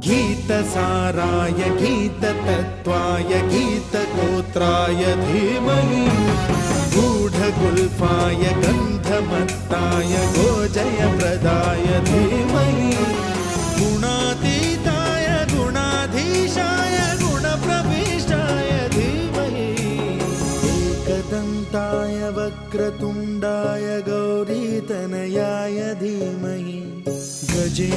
गीतसाराय गीततत्त्वाय गीतगोत्राय धीमहि गूढगुल्फाय गन्धमत्ताय गोजयप्रदाय धीमहि गुणातीताय गुणाधीशाय गुणप्रविष्टाय धीमहि एकदन्ताय वक्रतुण्डाय गौरीतनयाय धीमहि गजे